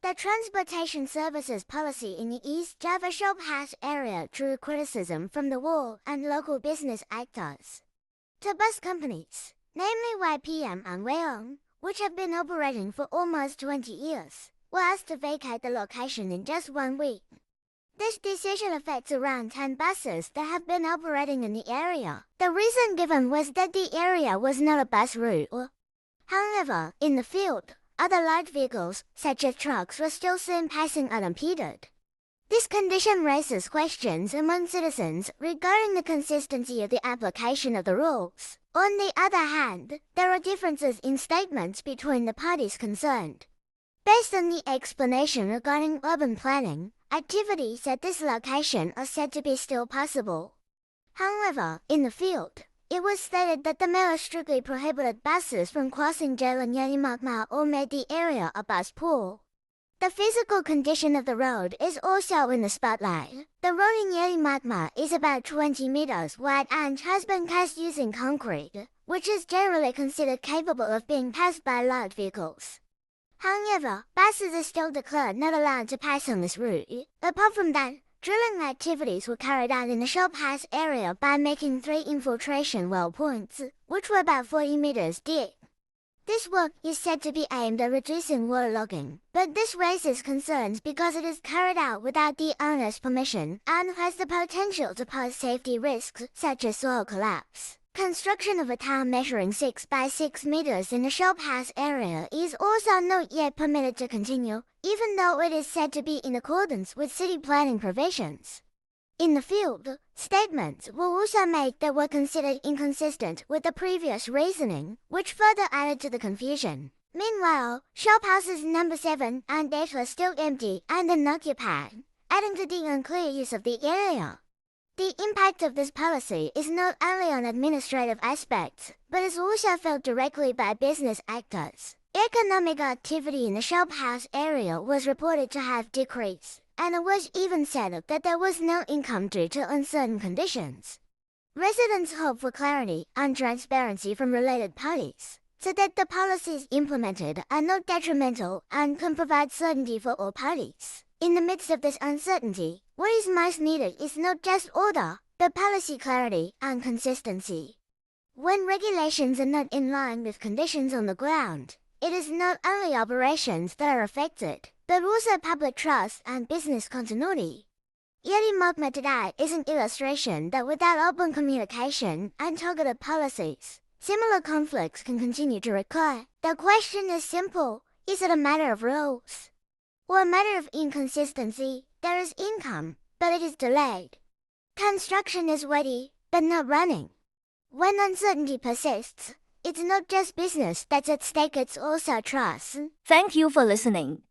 The transportation services policy in the East Java Showpass area drew criticism from the wall and local business actors. The bus companies, namely YPM and Weong, which have been operating for almost 20 years, were asked to vacate the location in just 1 week. This decision affects around 10 buses that have been operating in the area. The reason given was that the area was not a bus route. However, in the field, other light vehicles, such as trucks, were still seen passing unimpeded. This condition raises questions among citizens regarding the consistency of the application of the rules. On the other hand, there are differences in statements between the parties concerned. Based on the explanation regarding urban planning, activities at this location are said to be still possible. However, in the field, it was stated that the mayor strictly prohibited buses from crossing Jalan Yelimakma or made the area a bus pool. The physical condition of the road is also in the spotlight. The road in Yelimakma is about 20 meters wide and has been cast using concrete, which is generally considered capable of being passed by light vehicles. However, buses are still declared not allowed to pass on this route. Apart from that, drilling activities were carried out in the Showpass area by making 3 infiltration well points, which were about 40 meters deep. This work is said to be aimed at reducing waterlogging, but this raises concerns because it is carried out without the owner's permission and has the potential to pose safety risks such as soil collapse. Construction of a tower measuring 6 by 6 meters in the Showpass area is also not yet permitted to continue, even though it is said to be in accordance with city planning provisions. In the field, statements were also made that were considered inconsistent with the previous reasoning, which further added to the confusion. Meanwhile, Showpasses number 7 and 8 are still empty and unoccupied, adding to the unclear use of the area. The impact of this policy is not only on administrative aspects, but is also felt directly by business actors. Economic activity in the Showpass area was reported to have decreased, and it was even said that there was no income due to uncertain conditions. Residents hope for clarity and transparency from related parties, so that the policies implemented are not detrimental and can provide certainty for all parties. In the midst of this uncertainty, what is most needed is not just order, but policy clarity and consistency. When regulations are not in line with conditions on the ground, it is not only operations that are affected, but also public trust and business continuity. Yelimakma today is an illustration that without open communication and targeted policies, similar conflicts can continue to recur. The question is simple: is it a matter of rules or a matter of inconsistency? There is income, but it is delayed. Construction is ready, but not running. When uncertainty persists, it's not just business that's at stake, it's also trust. Thank you for listening.